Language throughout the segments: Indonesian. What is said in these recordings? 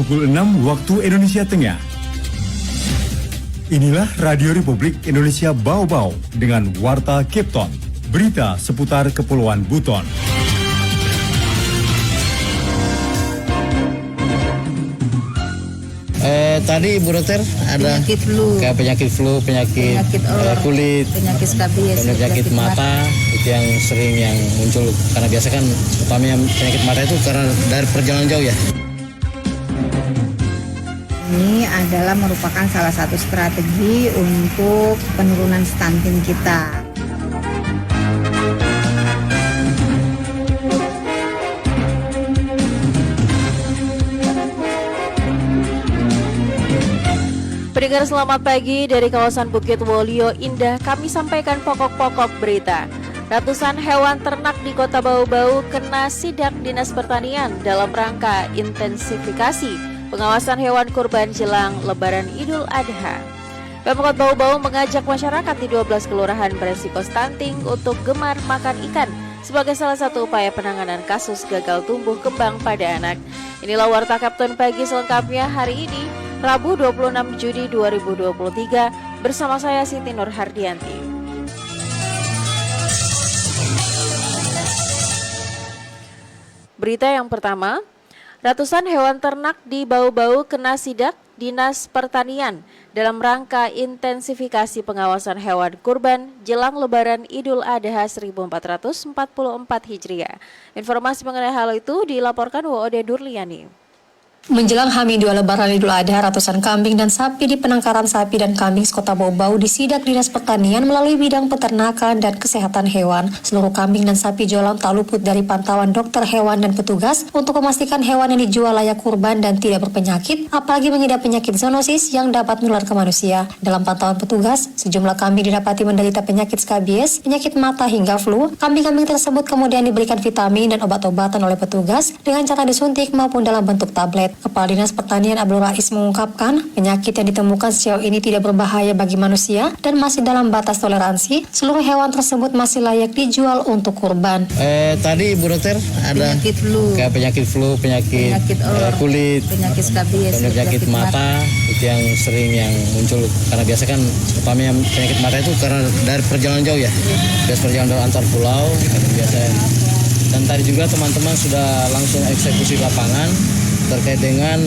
pukul 6 waktu Indonesia Tengah. Inilah Radio Republik Indonesia Bau-Bau dengan Warta Kipton, berita seputar Kepulauan Buton. Tadi Bu Dokter ada penyakit flu, penyakit kulit, penyakit skabies, penyakit mata itu yang sering muncul karena biasa kan utamanya penyakit mata itu karena dari perjalanan jauh ya. Ini adalah merupakan salah satu strategi untuk penurunan stunting kita. Pendengar selamat pagi dari kawasan Bukit Wolio Indah, kami sampaikan pokok-pokok berita. Ratusan hewan ternak di Kota Bau-Bau kena sidak Dinas Pertanian dalam rangka intensifikasi pengawasan hewan kurban jelang Lebaran Idul Adha. Pemkot Bau-Bau mengajak masyarakat di 12 kelurahan beresiko stunting untuk gemar makan ikan sebagai salah satu upaya penanganan kasus gagal tumbuh kembang pada anak. Inilah Warta Kapten Pagi selengkapnya hari ini, Rabu 26 Juni 2023, bersama saya Siti Nur Hardianti. Berita yang pertama, ratusan hewan ternak di Bau-Bau kena sidak Dinas Pertanian dalam rangka intensifikasi pengawasan hewan kurban jelang Lebaran Idul Adha 1444 Hijriah. Informasi mengenai hal itu dilaporkan WOD Durliani. Menjelang H-2 Lebaran Idul Adha, ratusan kambing dan sapi di penangkaran sapi dan kambing Kota Bau-Bau disidak Dinas Pertanian melalui bidang peternakan dan kesehatan hewan. Seluruh kambing dan sapi jualan tak luput dari pantauan dokter hewan dan petugas untuk memastikan hewan yang dijual layak kurban dan tidak berpenyakit, apalagi mengidap penyakit zoonosis yang dapat menular ke manusia. Dalam pantauan petugas, sejumlah kambing didapati menderita penyakit skabies, penyakit mata hingga flu. Kambing-kambing tersebut kemudian diberikan vitamin dan obat-obatan oleh petugas dengan cara disuntik maupun dalam bentuk tablet. Kepala Dinas Pertanian Abdul Rais mengungkapkan penyakit yang ditemukan sejauh ini tidak berbahaya bagi manusia dan masih dalam batas toleransi. Seluruh hewan tersebut masih layak dijual untuk kurban. Tadi Bu Dokter ada penyakit flu, penyakit kulit, penyakit skabies, penyakit mata itu yang sering muncul karena biasa kan utamanya penyakit mata itu karena dari perjalanan jauh ya. Biasa perjalanan antar pulau biasanya. Dan tadi juga teman-teman sudah langsung eksekusi lapangan terkait dengan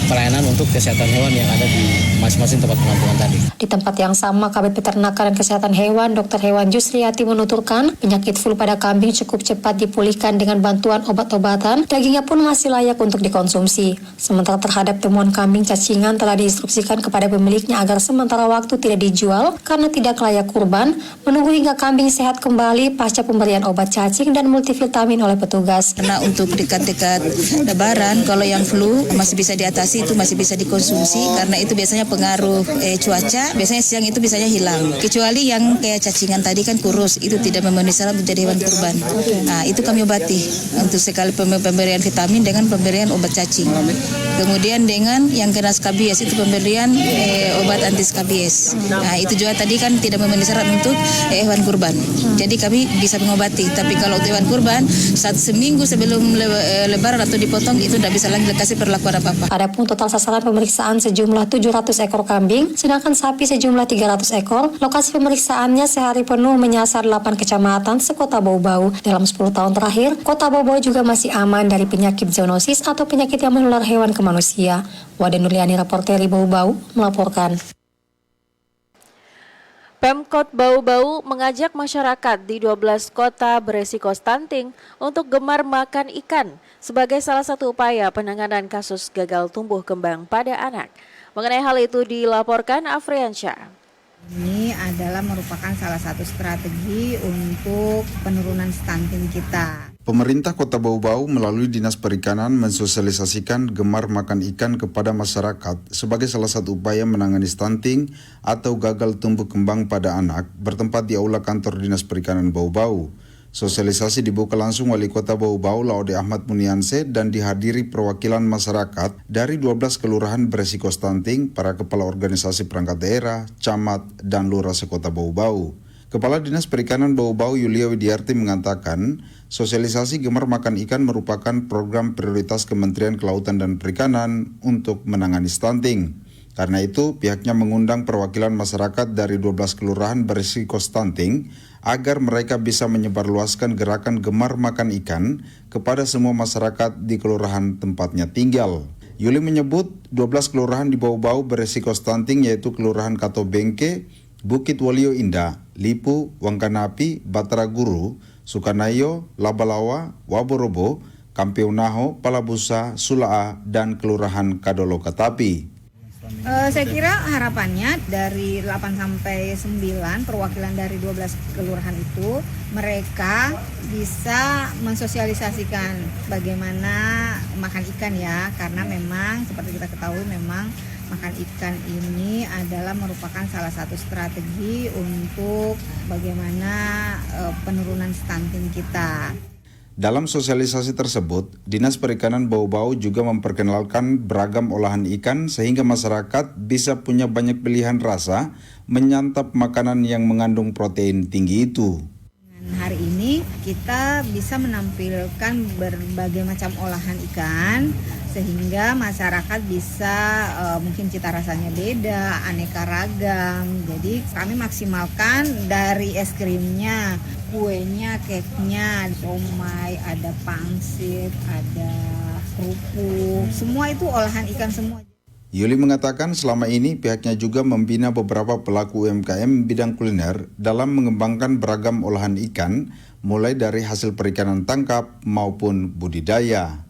pelayanan untuk kesehatan hewan yang ada di masing-masing tempat penampungan tadi. Di tempat yang sama, Kabid Peternakan dan Kesehatan Hewan Dr. Hewan Jusriati menuturkan penyakit flu pada kambing cukup cepat dipulihkan dengan bantuan obat-obatan, dagingnya pun masih layak untuk dikonsumsi. Sementara terhadap temuan kambing cacingan telah diinstruksikan kepada pemiliknya agar sementara waktu tidak dijual karena tidak layak kurban, menunggu hingga kambing sehat kembali pasca pemberian obat cacing dan multivitamin oleh petugas. Karena untuk dekat-dekat Lebaran, kalau yang flu masih bisa diatasi, itu masih bisa dikonsumsi karena itu biasanya pengaruh cuaca, biasanya siang itu biasanya hilang. Kecuali yang kayak cacingan tadi kan kurus, itu tidak memenuhi syarat menjadi hewan kurban. Nah, itu kami obati untuk sekali pemberian vitamin dengan pemberian obat cacing. Kemudian dengan yang kena skabies itu pemberian obat anti skabies. Nah, itu juga tadi kan tidak memenuhi syarat untuk hewan kurban. Jadi kami bisa mengobati. Tapi kalau untuk hewan kurban, saat seminggu sebelum Lebaran atau dipotong itu tidak bisa lagi dikasih perlakuan apa-apa. Adapun total sasaran pemeriksaan sejumlah 700 ekor kambing, sedangkan sapi sejumlah 300 ekor. Lokasi pemeriksaannya sehari penuh menyasar 8 kecamatan sekota Bau-Bau. Dalam 10 tahun terakhir, Kota Bau-Bau juga masih aman dari penyakit zoonosis atau penyakit yang menular hewan ke manusia. Waden Nuliani, Reporteri Bau-Bau, melaporkan. Pemkot Bau-Bau mengajak masyarakat di 12 kota beresiko stunting untuk gemar makan ikan sebagai salah satu upaya penanganan kasus gagal tumbuh kembang pada anak. Mengenai hal itu dilaporkan Afriansyah. Ini adalah merupakan salah satu strategi untuk penurunan stunting kita. Pemerintah Kota Bau-Bau melalui Dinas Perikanan mensosialisasikan gemar makan ikan kepada masyarakat sebagai salah satu upaya menangani stunting atau gagal tumbuh kembang pada anak bertempat di Aula Kantor Dinas Perikanan Bau-Bau. Sosialisasi dibuka langsung Wali Kota Bau-Bau Laude Ahmad Munianse dan dihadiri perwakilan masyarakat dari 12 kelurahan beresiko stunting, para kepala organisasi perangkat daerah, camat, dan lurah sekota Bau-Bau. Kepala Dinas Perikanan Bau-Bau Yulia Widiarti mengatakan, sosialisasi gemar makan ikan merupakan program prioritas Kementerian Kelautan dan Perikanan untuk menangani stunting. Karena itu, pihaknya mengundang perwakilan masyarakat dari 12 kelurahan berisiko stunting agar mereka bisa menyebarluaskan gerakan gemar makan ikan kepada semua masyarakat di kelurahan tempatnya tinggal. Yuli menyebut 12 kelurahan di Bau-Bau berisiko stunting yaitu Kelurahan Katobengke, Bukit Wolio Indah, Lipu, Wangkanapi, Batara Guru, Sukanayo, Labalawa, Waborobo, Kampeunaho, Palabusa, Sulaa, dan Kelurahan Kadolo Katapi. Saya kira harapannya dari 8 sampai 9 perwakilan dari 12 kelurahan itu mereka bisa mensosialisasikan bagaimana makan ikan ya, karena memang seperti kita ketahui memang makan ikan ini adalah merupakan salah satu strategi untuk bagaimana penurunan stunting kita. Dalam sosialisasi tersebut, Dinas Perikanan Bau-Bau juga memperkenalkan beragam olahan ikan sehingga masyarakat bisa punya banyak pilihan rasa menyantap makanan yang mengandung protein tinggi itu. Hari ini kita bisa menampilkan berbagai macam olahan ikan sehingga masyarakat bisa mungkin cita rasanya beda, aneka ragam. Jadi kami maksimalkan dari es krimnya, kuenya, cake-nya, somai, ada pangsit, ada kerupuk, semua itu olahan ikan semua. Yuli mengatakan selama ini pihaknya juga membina beberapa pelaku UMKM bidang kuliner dalam mengembangkan beragam olahan ikan, mulai dari hasil perikanan tangkap maupun budidaya.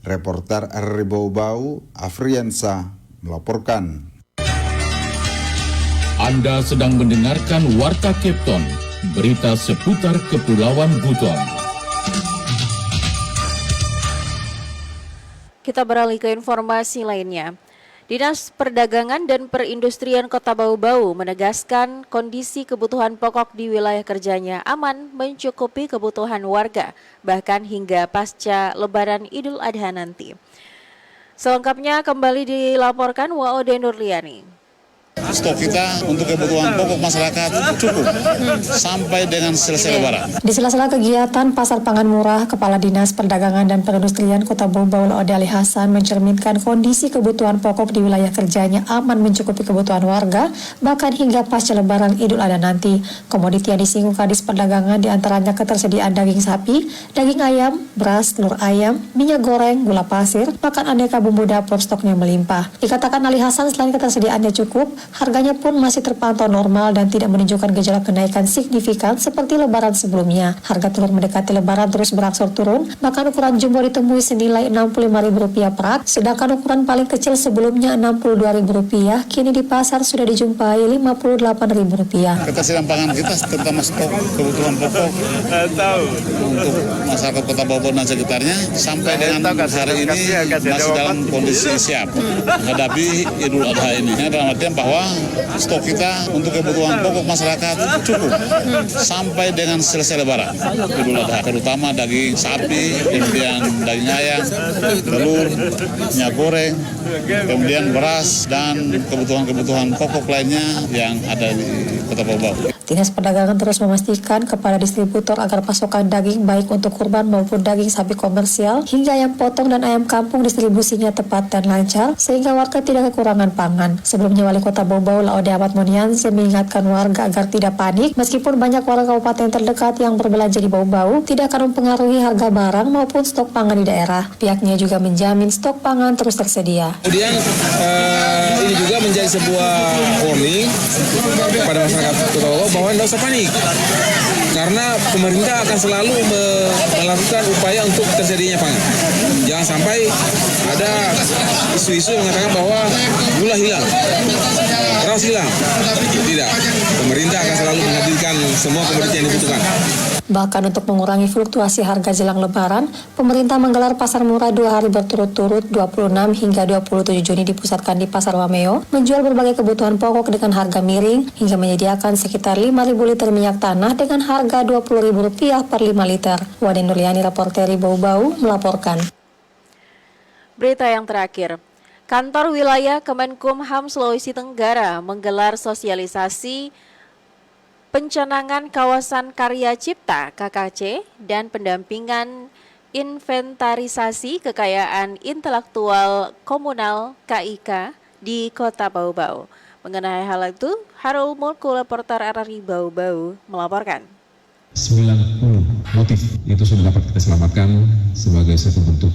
Reporter RRI Bau-Bau, Afriansa, melaporkan. Anda sedang mendengarkan Warta Kepton, berita seputar Kepulauan Buton. Kita beralih ke informasi lainnya. Dinas Perdagangan dan Perindustrian Kota Bau-Bau menegaskan kondisi kebutuhan pokok di wilayah kerjanya aman mencukupi kebutuhan warga, bahkan hingga pasca Lebaran Idul Adha nanti. Selengkapnya kembali dilaporkan Waode Nurliani. Stok kita untuk kebutuhan pokok masyarakat cukup sampai dengan selesai Lebaran. Di sela-sela kegiatan Pasar Pangan Murah, Kepala Dinas Perdagangan dan Perindustrian Kota Bau-Bau Laode Ali Hasan mencerminkan kondisi kebutuhan pokok di wilayah kerjanya aman mencukupi kebutuhan warga, bahkan hingga pasca Lebaran Idul Adha nanti. Komoditi yang disinggung Kadis Perdagangan diantaranya ketersediaan daging sapi, daging ayam, beras, telur ayam, minyak goreng, gula pasir, bahkan aneka bumbu dapur stoknya melimpah. Dikatakan Ali Hasan selain ketersediaannya cukup, harganya pun masih terpantau normal dan tidak menunjukkan gejala kenaikan signifikan seperti Lebaran sebelumnya. Harga telur mendekati Lebaran terus berangsur turun, bahkan ukuran jumbo ditemui senilai Rp65.000 per rak, sedangkan ukuran paling kecil sebelumnya Rp62.000, kini di pasar sudah dijumpai Rp58.000. Ketersediaan pangan kita terutama stok kebutuhan pokok untuk masyarakat Kota Bau-Bau dan sekitarnya sampai dengan hari ini masih dalam kondisi siap menghadapi Idul Adha ini. Dalam artian bahwa stok kita untuk kebutuhan pokok masyarakat cukup sampai dengan selesai Lebaran Idul Adha, terutama daging sapi, kemudian daging ayam, telur, minyak goreng, kemudian beras dan kebutuhan-kebutuhan pokok lainnya yang ada di Kota Bau-Bau. Dinas Perdagangan terus memastikan kepada distributor agar pasokan daging baik untuk kurban maupun daging sapi komersial hingga ayam potong dan ayam kampung distribusinya tepat dan lancar sehingga warga tidak kekurangan pangan. Sebelumnya Wali Kota Bau-Bau Laode Ahmad Moniansyah mengingatkan warga agar tidak panik meskipun banyak warga kabupaten terdekat yang berbelanja di Bau-Bau tidak akan mempengaruhi harga barang maupun stok pangan di daerah. Pihaknya juga menjamin stok pangan terus tersedia. Kemudian ini juga menjadi sebuah warning kepada masyarakat Kota Bau bahwa tidak usah panik karena pemerintah akan selalu melakukan upaya untuk tersedianya pangan. Jangan sampai ada isu-isu yang mengatakan bahwa gula hilang, beras hilang. Tidak, pemerintah akan selalu menghadirkan semua komoditi yang dibutuhkan. Bahkan untuk mengurangi fluktuasi harga jelang Lebaran, pemerintah menggelar pasar murah 2 hari berturut-turut 26 hingga 27 Juni dipusatkan di Pasar Wameo, menjual berbagai kebutuhan pokok dengan harga miring hingga menyediakan sekitar 5.000 liter minyak tanah dengan harga Rp20.000 per 5 liter. Waode Nurliani, reporteri Bau-Bau, melaporkan. Berita yang terakhir. Kantor Wilayah Kemenkumham Sulawesi Tenggara menggelar sosialisasi pencanangan kawasan karya cipta KKC dan pendampingan inventarisasi kekayaan intelektual komunal KIK di Kota Bau-Bau. Mengenai hal itu, Harul Mulku, reporter RRI Bau-Bau, melaporkan. 90 motif itu sudah dapat kita selamatkan sebagai satu bentuk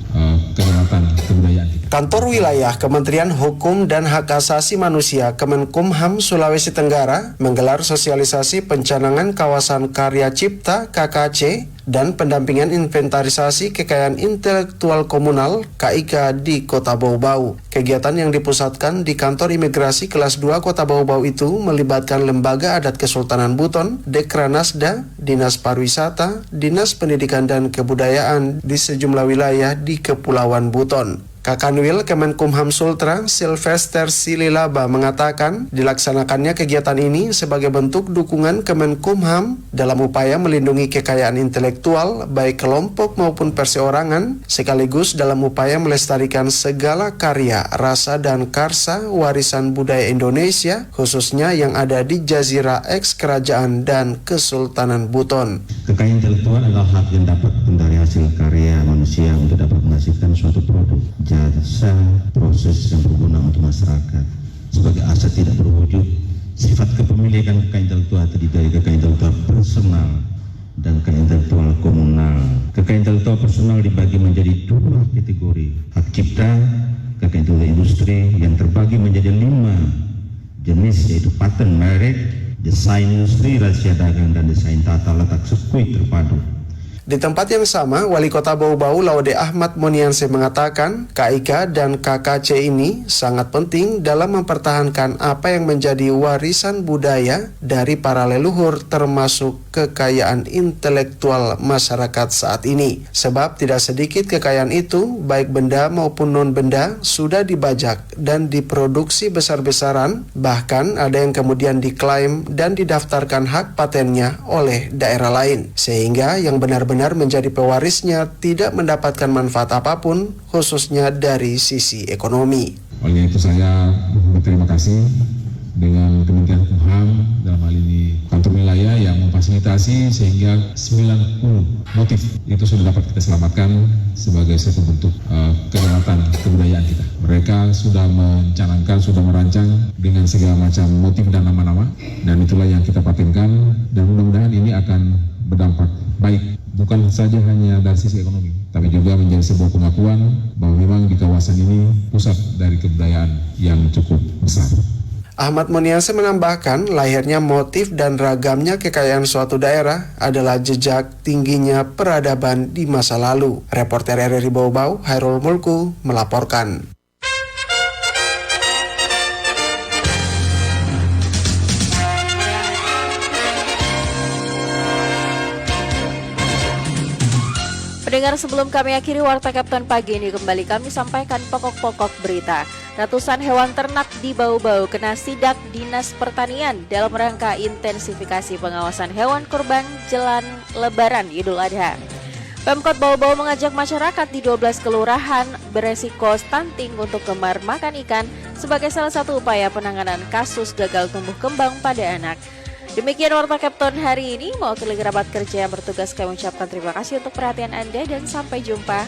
kedaulatan kebudayaan kita. Kantor Wilayah Kementerian Hukum dan Hak Asasi Manusia Kemenkumham Sulawesi Tenggara menggelar sosialisasi pencanangan kawasan karya cipta KKC dan pendampingan inventarisasi kekayaan intelektual komunal KIK di Kota Bau-Bau. Kegiatan yang dipusatkan di Kantor Imigrasi Kelas 2 Kota Bau-Bau itu melibatkan Lembaga Adat Kesultanan Buton, Dekranasda, Dinas Pariwisata, Dinas Pendidikan dan Kebudayaan di sejumlah wilayah di Kepulauan Buton. Kakanwil Kemenkumham Sultra, Sylvester Sililaba mengatakan dilaksanakannya kegiatan ini sebagai bentuk dukungan Kemenkumham dalam upaya melindungi kekayaan intelektual baik kelompok maupun perseorangan, sekaligus dalam upaya melestarikan segala karya, rasa dan karsa warisan budaya Indonesia, khususnya yang ada di Jazirah Eks Kerajaan dan Kesultanan Buton. Kekayaan intelektual adalah hak yang dapat dari hasil karya manusia untuk dapat menghasilkan suatu produk, jasa, proses yang berguna untuk masyarakat. Sebagai aset tidak berwujud, sifat kepemilikan kekayaan intelektual terdiri dari kekayaan intelektual personal dan kekayaan intelektual komunal. Kekayaan intelektual personal dibagi menjadi dua kategori: hak cipta, kekayaan intelektual industri yang terbagi menjadi 5 jenis, yaitu paten, merek, desain industri, rahasia dagang, dan desain tata letak sirkuit terpadu. Di tempat yang sama, Wali Kota Bau-Bau Laude Ahmad Monianse mengatakan KIK dan KKC ini sangat penting dalam mempertahankan apa yang menjadi warisan budaya dari para leluhur, termasuk kekayaan intelektual masyarakat saat ini. Sebab tidak sedikit kekayaan itu, baik benda maupun non-benda, sudah dibajak dan diproduksi besar-besaran, bahkan ada yang kemudian diklaim dan didaftarkan hak patennya oleh daerah lain. Sehingga yang benar-benar menjadi pewarisnya tidak mendapatkan manfaat apapun, khususnya dari sisi ekonomi. Oleh itu saya berterima kasih dengan Kementerian Hukum dalam hal ini kantor wilayah yang memfasilitasi sehingga 90 motif itu sudah dapat kita selamatkan sebagai satu bentuk kedaulatan kebudayaan kita. Mereka sudah mencanangkan, sudah merancang dengan segala macam motif dan nama-nama, dan itulah yang kita patenkan, dan mudah-mudahan ini akan berdampak baik bukan saja hanya dari sisi ekonomi, tapi juga menjadi sebuah pengakuan bahwa memang di kawasan ini pusat dari kebudayaan yang cukup besar. Ahmad Monianse menambahkan, lahirnya motif dan ragamnya kekayaan suatu daerah adalah jejak tingginya peradaban di masa lalu. Reporter RRI Bau-Bau, Hairul Mulku, melaporkan. Pendengar, sebelum kami akhiri Warta Kapten pagi ini, kembali kami sampaikan pokok-pokok berita. Ratusan hewan ternak di Bau-Bau kena sidak Dinas Pertanian dalam rangka intensifikasi pengawasan hewan kurban jelang Lebaran Idul Adha. Pemkot Bau-Bau mengajak masyarakat di 12 kelurahan beresiko stunting untuk gemar makan ikan sebagai salah satu upaya penanganan kasus gagal tumbuh kembang pada anak. Demikian Warta Kapten hari ini. Mewakili kerabat kerja yang bertugas, kami ucapkan terima kasih untuk perhatian Anda dan sampai jumpa.